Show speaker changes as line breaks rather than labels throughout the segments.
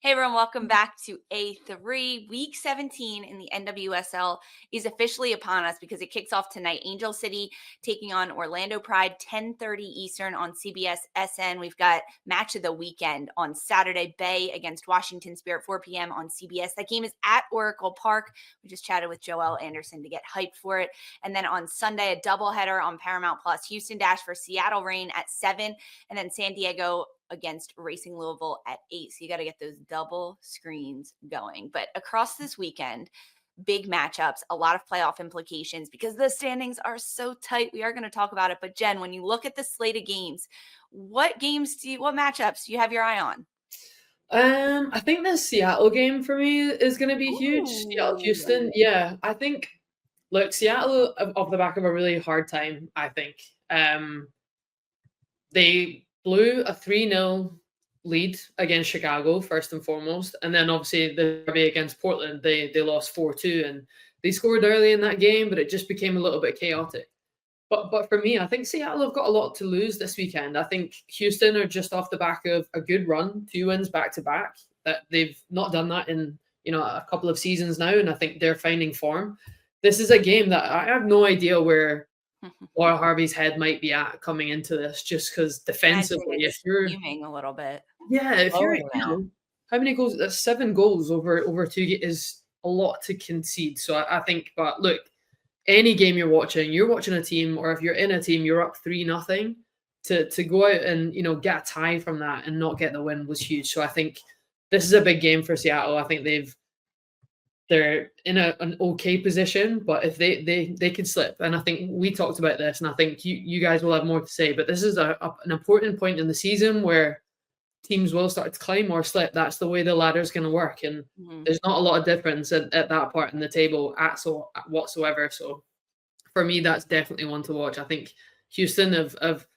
Hey everyone, welcome back to A3. Week 17 in the NWSL is officially upon us because it kicks off tonight. Angel City taking on Orlando Pride, 10:30 Eastern on CBS SN. We've got match of the weekend on Saturday, Bay against Washington Spirit, 4 p.m. on CBS. That game is at Oracle Park. We just chatted with Joelle Anderson to get hyped for it. And then on Sunday, a doubleheader on Paramount Plus. Houston Dash for Seattle Reign at 7, and then San Diego against Racing Louisville at 8. So you got to get those double screens going. But across this weekend, big matchups, a lot of playoff implications because the standings are so tight. We are going to talk about it. But Jen, when you look at the slate of games, what matchups do you have your eye on?
I think the Seattle game for me is going to be huge. Seattle,
Ooh.
Houston. Yeah, I think, look, Seattle off the back of a really hard time, I think. They blew a 3-0 lead against Chicago, first and foremost. And then obviously the derby against Portland, they lost 4-2. And they scored early in that game, but it just became a little bit chaotic. But for me, I think Seattle have got a lot to lose this weekend. I think Houston are just off the back of a good run, 2 wins back to back. That they've not done that in a couple of seasons now, and I think they're finding form. This is a game that I have no idea where Laura Harvey's head might be at coming into this, just because defensively, if you're
Fuming a little bit.
if you're
Blowing now.
how many goals? 7 goals over 2 is a lot to concede. So I think, but look, any game you're watching a team, or if you're in a team, you're up 3-0. To go out and get a tie from that and not get the win was huge. So I think this is a big game for Seattle. I think they're in an okay position, but if they could slip, and I think we talked about this, and I think you guys will have more to say. But this is an important point in the season where teams will start to climb or slip. That's the way the ladder is going to work, and there's not a lot of difference at that part in the table whatsoever. So for me, that's definitely one to watch. I think Houston of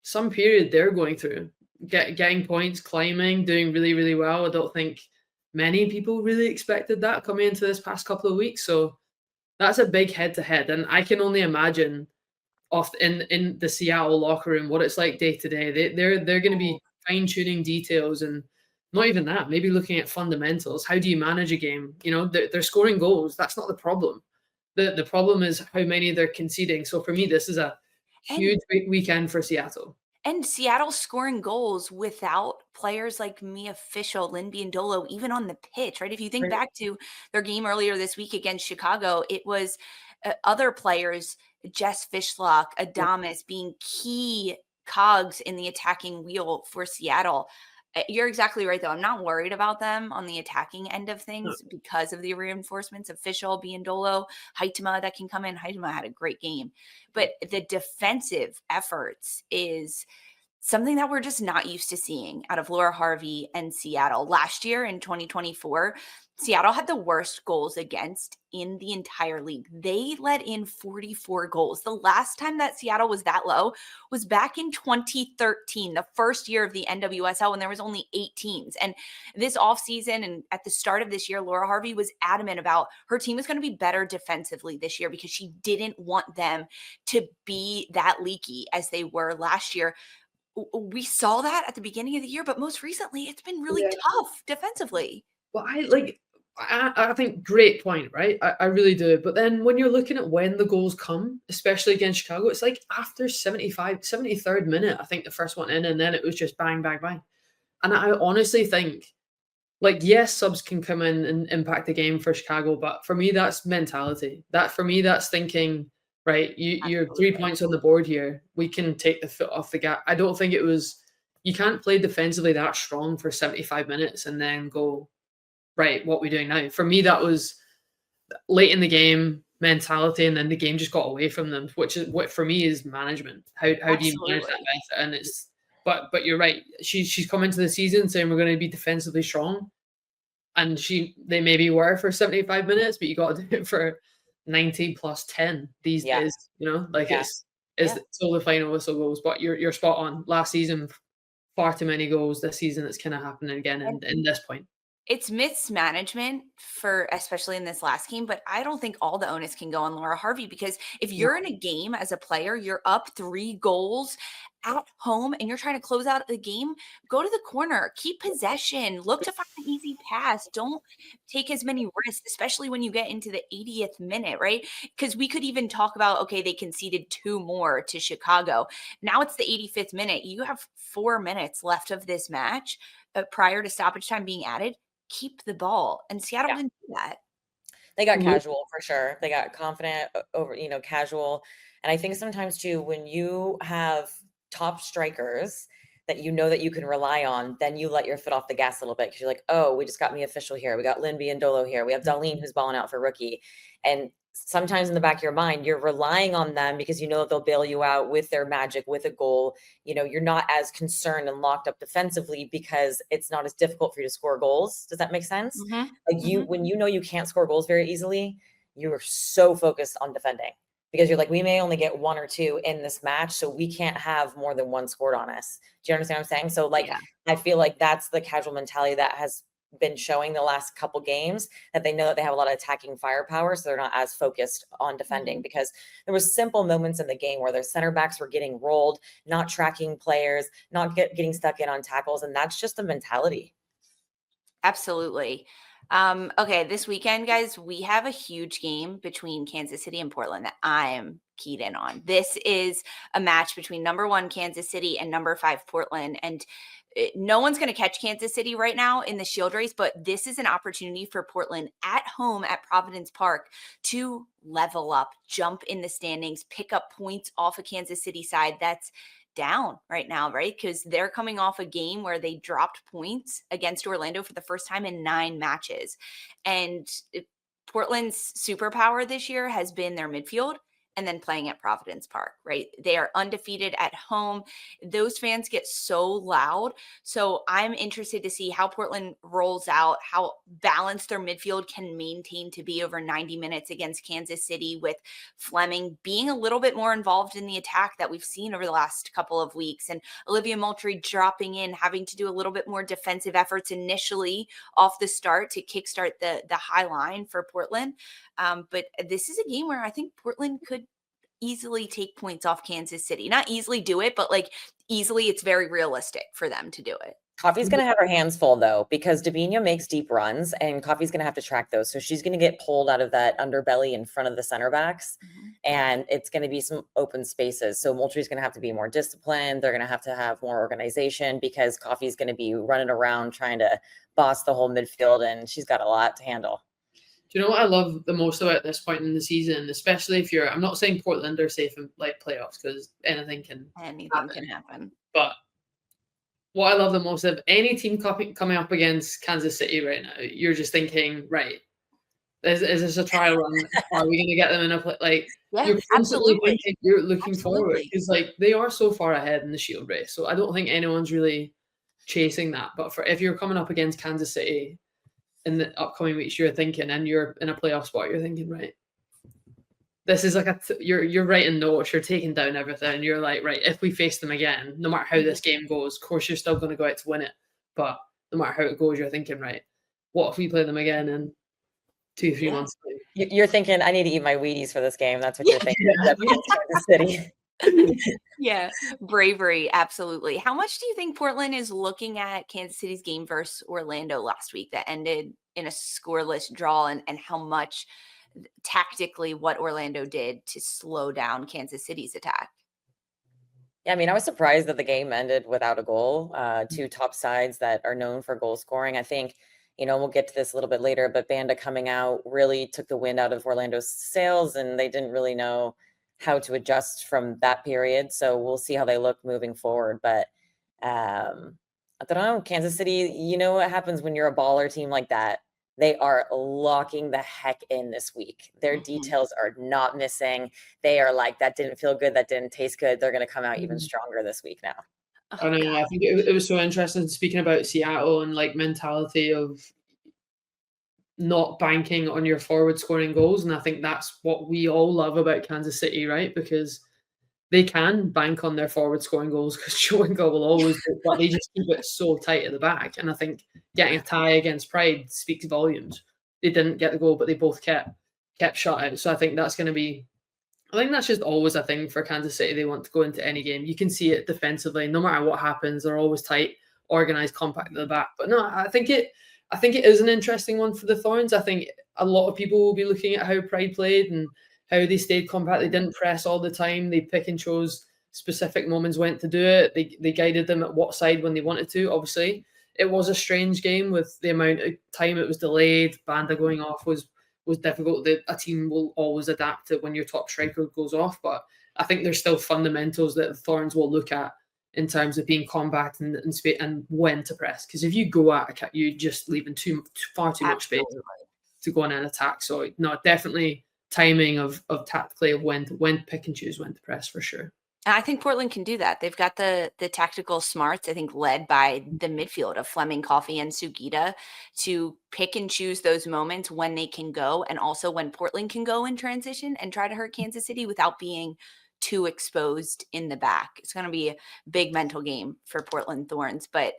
some period they're going through, getting points, climbing, doing really, really well. I don't think many people really expected that coming into this past couple of weeks. So that's a big head-to-head, and I can only imagine in the Seattle locker room what it's like day to day. They're going to be fine-tuning details, and not even that, maybe looking at fundamentals. How do you manage a game? They're scoring goals. That's not the problem. The problem is how many they're conceding. So for me, this is a huge weekend for Seattle.
And Seattle scoring goals without players like Mia Fischel, Lynn Biondolo, even on the pitch, right? If you think back to their game earlier this week against Chicago, it was other players, Jess Fishlock, Adamas, being key cogs in the attacking wheel for Seattle. You're exactly right, though. I'm not worried about them on the attacking end of things because of the reinforcements of Fischel, Biondolo, Heitema that can come in. Heitema had a great game. But the defensive efforts is something that we're just not used to seeing out of Laura Harvey and Seattle. Last year in 2024, Seattle had the worst goals against in the entire league. They let in 44 goals. The last time that Seattle was that low was back in 2013, the first year of the NWSL, when there was only 8 teams. And this offseason and at the start of this year, Laura Harvey was adamant about her team was going to be better defensively this year because she didn't want them to be that leaky as they were last year. We saw that at the beginning of the year, but most recently it's been really tough defensively.
Well, I think great point, right? I really do. But then when you're looking at when the goals come, especially against Chicago, it's like after 73rd minute, I think the first one in, and then it was just bang, bang, bang. And I honestly think, like, yes, subs can come in and impact the game for Chicago, but for me, that's mentality. For me, that's thinking, right, you're 3 points on the board here. We can take the foot off the gas. I don't think you can't play defensively that strong for 75 minutes and then go, right, what are we doing now? For me, that was late in the game mentality, and then the game just got away from them, which is what for me is management. How do you manage that better? And it's but you're right. She's come into the season saying we're going to be defensively strong, and they maybe were for 75 minutes, but you got to do it for 90 plus 10 these days. It's till the final whistle goes. But you're spot on. Last season, far too many goals. This season, it's kind of happening again in this point.
It's mismanagement especially in this last game, but I don't think all the onus can go on Laura Harvey because if you're in a game as a player, you're up 3 goals at home and you're trying to close out the game, go to the corner, keep possession, look to find an easy pass. Don't take as many risks, especially when you get into the 80th minute, right? Because we could even talk about, okay, they conceded 2 more to Chicago. Now it's the 85th minute. You have 4 minutes left of this match prior to stoppage time being added. Keep the ball. And Seattle didn't do that.
They got casual for sure. They got confident over, casual. And I think sometimes too, when you have top strikers that you know that you can rely on, then you let your foot off the gas a little bit because you're like, oh, we just got me official here. We got Linby and Dolo here. We have Darlene who's balling out for rookie. And sometimes in the back of your mind, you're relying on them because you know that they'll bail you out with their magic, with a goal. You're not as concerned and locked up defensively because it's not as difficult for you to score goals. Does that make sense? When you know you can't score goals very easily, you're so focused on defending because you're like, we may only get 1 or 2 in this match, so we can't have more than 1 scored on us. Do you understand what I'm saying? So I feel like that's the casual mentality that has been showing the last couple games, that they know that they have a lot of attacking firepower, so they're not as focused on defending because there was simple moments in the game where their center backs were getting rolled, not tracking players, not getting stuck in on tackles, and that's just the mentality.
Absolutely. Okay, this weekend, guys, we have a huge game between Kansas City and Portland that I'm keyed in on. This is a match between number 1 Kansas City and number 5 Portland, and no one's going to catch Kansas City right now in the Shield race, but this is an opportunity for Portland at home at Providence Park to level up, jump in the standings, pick up points off a Kansas City side that's down right now, right? Because they're coming off a game where they dropped points against Orlando for the first time in 9 matches. And Portland's superpower this year has been their midfield and then playing at Providence Park, right? They are undefeated at home. Those fans get so loud. So I'm interested to see how Portland rolls out, how balanced their midfield can maintain to be over 90 minutes against Kansas City, with Fleming being a little bit more involved in the attack that we've seen over the last couple of weeks, and Olivia Moultrie dropping in, having to do a little bit more defensive efforts initially off the start to kickstart the high line for Portland. But this is a game where I think Portland could easily take points off Kansas City. Not easily do it, but easily, it's very realistic for them to do it.
Coffee's going to have her hands full though, because Davina makes deep runs and Coffee's going to have to track those. So she's going to get pulled out of that underbelly in front of the center backs, and it's going to be some open spaces. So Moultrie's going to have to be more disciplined. They're going to have more organization because Coffee's going to be running around trying to boss the whole midfield, and she's got a lot to handle.
Do you know what I love the most about this point in the season, especially if I'm not saying Portland are safe in playoffs because anything can
happen.
But what I love the most of any team coming up against Kansas City right now, you're just thinking, right, is this a trial run? Are we going to get them in a you're constantly thinking, you're looking forward because they are so far ahead in the Shield race. So I don't think anyone's really chasing that. But if you're coming up against Kansas City in the upcoming weeks, you're thinking, and you're in a playoff spot, you're thinking, right, this is you're writing notes, you're taking down everything. You're like, right, if we face them again, no matter how this game goes, of course, you're still going to go out to win it. But no matter how it goes, you're thinking, right, what if we play them again in 2-3 months?
You're thinking, I need to eat my Wheaties for this game. That's what you're thinking. Kansas City.
Yeah, bravery, absolutely. How much do you think Portland is looking at Kansas City's game versus Orlando last week that ended in a scoreless draw, and how much tactically what Orlando did to slow down Kansas City's attack?
Yeah, I mean, I was surprised that the game ended without a goal. 2 top sides that are known for goal scoring. I think, we'll get to this a little bit later, but Banda coming out really took the wind out of Orlando's sails, and they didn't really know how to adjust from that period. So we'll see how they look moving forward. But I don't know, Kansas City, you know what happens when you're a baller team like that? They are locking the heck in this week. Their details are not missing. They are like, that didn't feel good. That didn't taste good. They're going to come out even stronger this week now.
I know. I think it was so interesting speaking about Seattle and mentality of not banking on your forward scoring goals. And I think that's what we all love about Kansas City, right? Because they can bank on their forward scoring goals because Joenka will always do, but they just keep it so tight at the back. And I think getting a tie against Pride speaks volumes. They didn't get the goal, but they both kept shut out. So I think that's going to be I think that's just always a thing for Kansas City. They want to go into any game. You can see it defensively. No matter what happens, they're always tight, organized, compact at the back. But no, I think it is an interesting one for the Thorns. I think a lot of people will be looking at how Pride played and how they stayed compact. They didn't press all the time. They pick and chose specific moments when to do it. They guided them at what side when they wanted to. Obviously, it was a strange game with the amount of time it was delayed. Banda going off was difficult. A team will always adapt to when your top striker goes off, but I think there's still fundamentals that the Thorns will look at in terms of being compact and when to press. Because if you go at a cat, you're just leaving far too much space to go on an attack. So no, definitely timing of tactically of when to pick and choose when to press for sure.
And I think Portland can do that. They've got the tactical smarts, I think, led by the midfield of Fleming, Coffey, and Sugita to pick and choose those moments when they can go, and also when Portland can go in transition and try to hurt Kansas City without being too exposed in the back. It's going to be a big mental game for Portland Thorns, but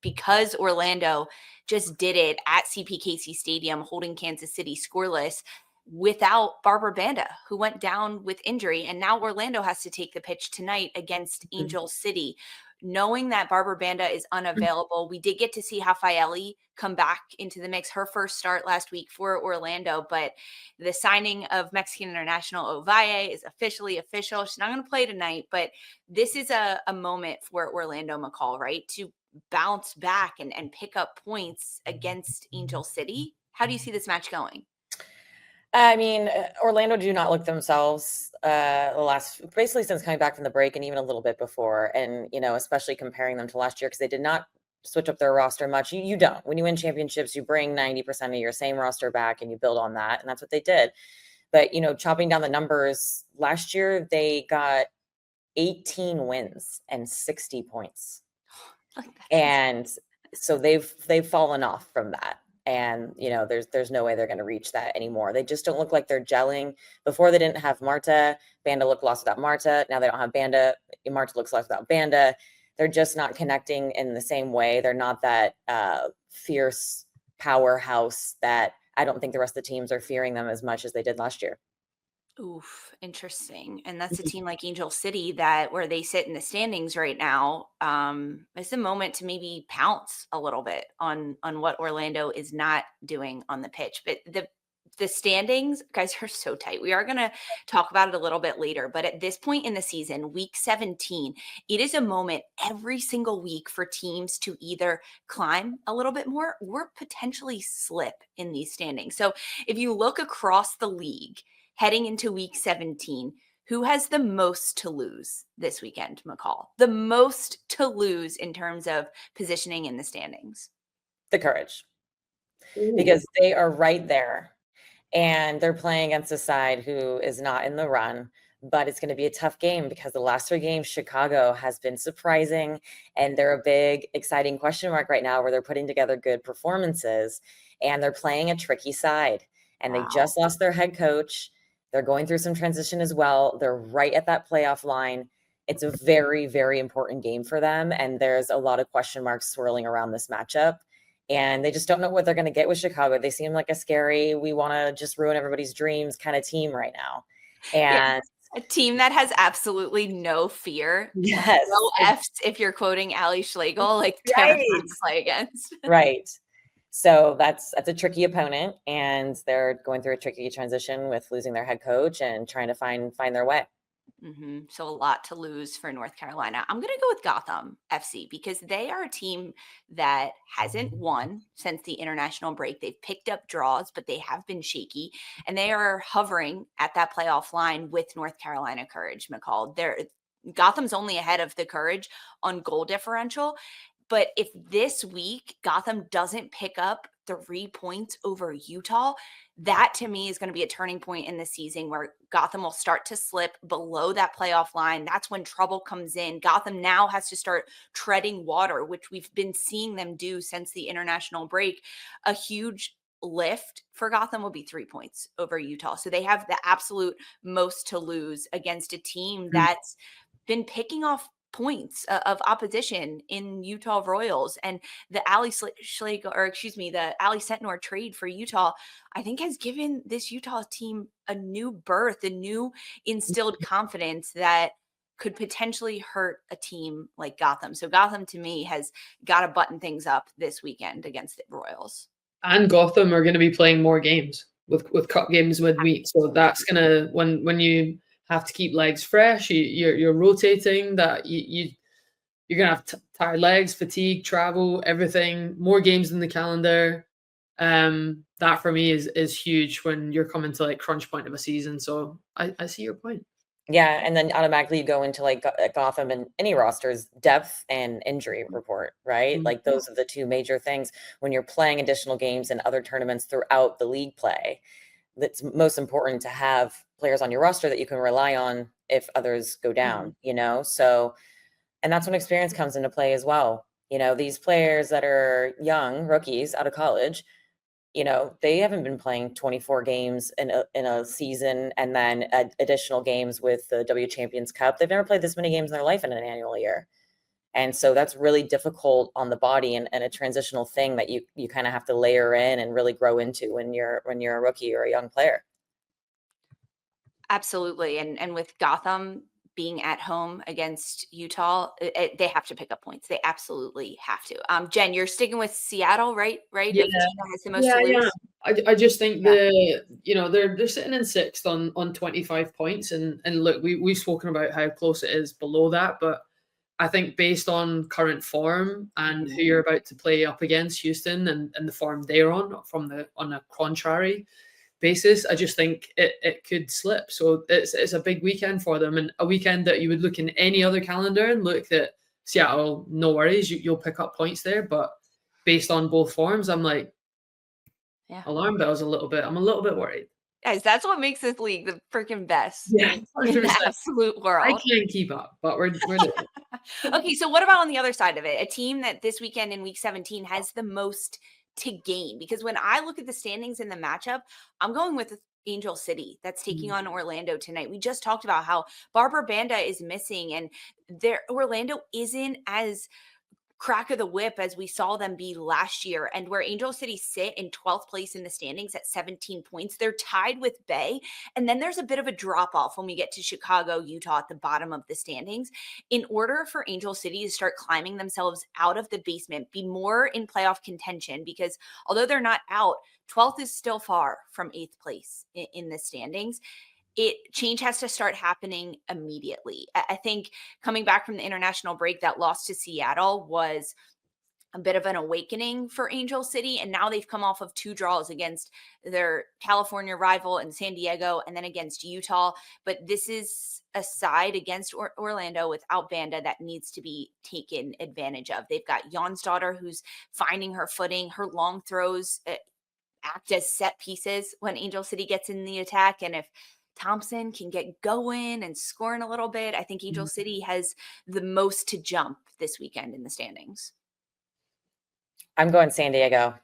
because Orlando just did it at CPKC Stadium, holding Kansas City scoreless, without Barbra Banda, who went down with injury. And now Orlando has to take the pitch tonight against Angel City. Knowing that Barbra Banda is unavailable, we did get to see Hafaeli come back into the mix, her first start last week for Orlando. But the signing of Mexican international Ovalle is officially official. She's not going to play tonight, but this is a moment for Orlando McCall, right? To bounce back and pick up points against Angel City. How do you see this match going?
I mean, Orlando do not look themselves basically since coming back from the break and even a little bit before. And, especially comparing them to last year, because they did not switch up their roster much. You don't. When you win championships, you bring 90% of your same roster back and you build on that. And that's what they did. But, chopping down the numbers, last year they got 18 wins and 60 points. And so they've fallen off from that. And, there's no way they're going to reach that anymore. They just don't look like they're gelling. Before they didn't have Marta. Banda looked lost without Marta. Now they don't have Banda. Marta looks lost without Banda. They're just not connecting in the same way. They're not that fierce powerhouse that I don't think the rest of the teams are fearing them as much as they did last year.
Oof, interesting. And that's a team like Angel City where they sit in the standings right now. It's a moment to maybe pounce a little bit on what Orlando is not doing on the pitch. But the standings, guys, are so tight. We are going to talk about it a little bit later. But at this point in the season, week 17, it is a moment every single week for teams to either climb a little bit more or potentially slip in these standings. So if you look across the league, heading into week 17, who has the most to lose this weekend, McCall? The most to lose in terms of positioning in the standings?
The Courage.
Ooh.
Because they are right there. And they're playing against a side who is not in the run. But it's going to be a tough game because the last 3 games, Chicago has been surprising. And they're a big, exciting question mark right now where they're putting together good performances. And they're playing a tricky side. And They just lost their head coach. They're going through some transition as well. They're right at that playoff line. It's a very, very important game for them. And there's a lot of question marks swirling around this matchup. And they just don't know what they're going to get with Chicago. They seem like a scary, we want to just ruin everybody's dreams kind of team right now. And
a team that has absolutely no fear.
Yes.
No F's if you're quoting Ali Schlegel, like terrifying to play against.
Right. So that's a tricky opponent, and they're going through a tricky transition with losing their head coach and trying to find their way.
So a lot to lose for North Carolina. I'm going to go with Gotham FC because they are a team that hasn't won since the international break. They've picked up draws, but they have been shaky, and they are hovering at that playoff line with North Carolina Courage, McCall. Gotham's only ahead of the Courage on goal differential. But if this week Gotham doesn't pick up 3 points over Utah, that to me is going to be a turning point in the season where Gotham will start to slip below that playoff line. That's when trouble comes in. Gotham now has to start treading water, which we've been seeing them do since the international break. A huge lift for Gotham will be 3 points over Utah. So they have the absolute most to lose against a team that's been picking off points of opposition in Utah Royals, and the Ali Schlegel, or excuse me, the Ali Sentnor trade for Utah, I think has given this Utah team a new birth, a new instilled confidence that could potentially hurt a team like Gotham. So Gotham to me has got to button things up this weekend against the Royals.
And Gotham are going to be playing more games with cup games midweek. So that's going to, when you have to keep legs fresh, you're rotating, that you're going to have tired legs, fatigue, travel, everything, more games in the calendar. That for me is huge when you're coming to like crunch point of a season. So I see your point.
Yeah, and then automatically you go into like Gotham and any roster's depth and injury report, right?
Mhm.
Like those are the two major things when you're playing additional games and other tournaments throughout the league play. That's most important to have players on your roster that you can rely on if others go down, you know? So, and that's when experience comes into play as well. You know, these players that are young, rookies out of college, you know, they haven't been playing 24 games in a season and then additional games with the W Champions Cup. They've never played this many games in their life in an annual year. And so that's really difficult on the body and a transitional thing that you kind of have to layer in and really grow into when you're a rookie or a young player.
Absolutely. And with Gotham being at home against Utah, they have to pick up points. They absolutely have to. Jen, you're sticking with Seattle, right? Right?
Yeah.
The team that has the most to lose.
I just think they're sitting in sixth on 25 points, and look, we've spoken about how close it is below that, but I think based on current form and who you're about to play up against, Houston, and the form they're on on a contrary basis, I just think it could slip. So it's a big weekend for them, and a weekend that you would look in any other calendar and look at Seattle, no worries, you'll pick up points there. But based on both forms, I'm like, alarm bells a little bit. I'm a little bit worried.
Guys, that's what makes this league the freaking best in
100%.
the absolute world.
I can't keep up, but we're doing it.
Okay, so what about on the other side of it? A team that this weekend in week 17 has the most to gain? Because when I look at the standings in the matchup, I'm going with Angel City that's taking on Orlando tonight. We just talked about how Barbra Banda is missing, and Orlando isn't as crack of the whip as we saw them be last year, and where Angel City sit in 12th place in the standings at 17 points. They're tied with Bay, and then there's a bit of a drop off when we get to Chicago, Utah at the bottom of the standings. In order for Angel City to start climbing themselves out of the basement, be more in playoff contention, because although they're not out, 12th is still far from 8th place in the standings. Change has to start happening immediately. I think coming back from the international break, that loss to Seattle was a bit of an awakening for Angel City. And now they've come off of 2 draws against their California rival in San Diego and then against Utah. But this is a side against Orlando without Banda that needs to be taken advantage of. They've got Jonsdottir, who's finding her footing. Her long throws act as set pieces when Angel City gets in the attack. And if Thompson can get going and scoring a little bit, I think Angel City has the most to jump this weekend in the standings.
I'm going San Diego.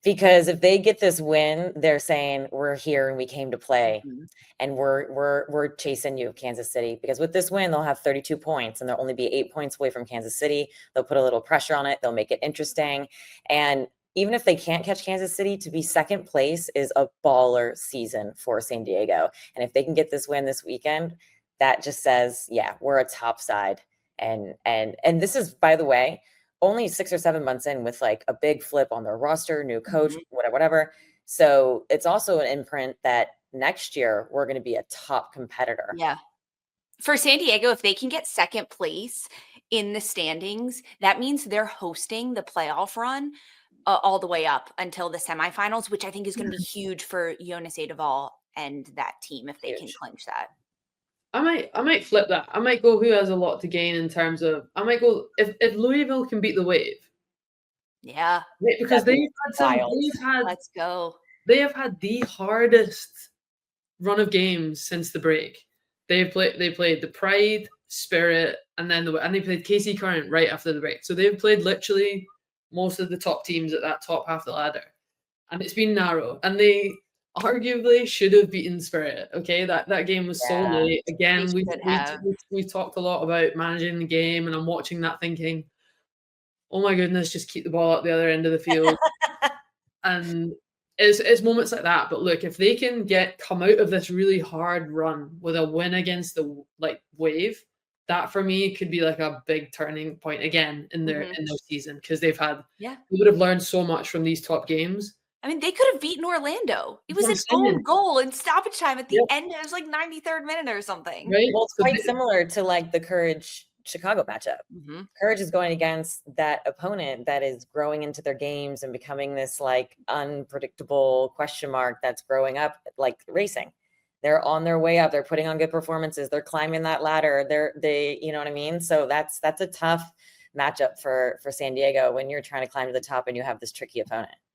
Because if they get this win, they're saying we're here and we came to play, and we're chasing you, Kansas City. Because with this win, they'll have 32 points, and they'll only be 8 points away from Kansas City. They'll put a little pressure on it. They'll make it interesting, and even if they can't catch Kansas City, to be second place is a baller season for San Diego. And if they can get this win this weekend, that just says, yeah, we're a top side. And this is, by the way, only 6 or 7 months in with like a big flip on their roster, new coach, whatever. So it's also an imprint that next year we're going to be a top competitor.
Yeah. For San Diego, if they can get second place in the standings, that means they're hosting the playoff run all the way up until the semifinals, which I think is going to be huge for Jonas Edeval and that team if they can clinch that.
I might flip that. I might go who has a lot to gain in terms of, I might go if Louisville can beat the Wave.
Yeah.
Because
Let's go.
They have had the hardest run of games since the break. They played the Pride, Spirit, and then they played KC Current right after the break. So they've played literally most of the top teams at that top half of the ladder. And it's been narrow. And they arguably should have beaten Spirit. Okay, that game was so
Yeah.
late. Again,
They should have.
we talked a lot about managing the game, and I'm watching that thinking, oh my goodness, just keep the ball at the other end of the field. And it's moments like that. But look, if they can come out of this really hard run with a win against the Wave, that for me could be like a big turning point again in their season, because they would have learned so much from these top games.
I mean, they could have beaten Orlando. It was
That's
an
what I'm
own
saying.
goal in stoppage time at the end. It was like 93rd minute or something.
Right?
Well, it's
So
quite similar to like the Courage Chicago matchup. Courage is going against that opponent that is growing into their games and becoming this like unpredictable question mark that's growing up like racing. They're on their way up. They're putting on good performances. They're climbing that ladder. They, you know what I mean? So that's a tough matchup for San Diego when you're trying to climb to the top and you have this tricky opponent.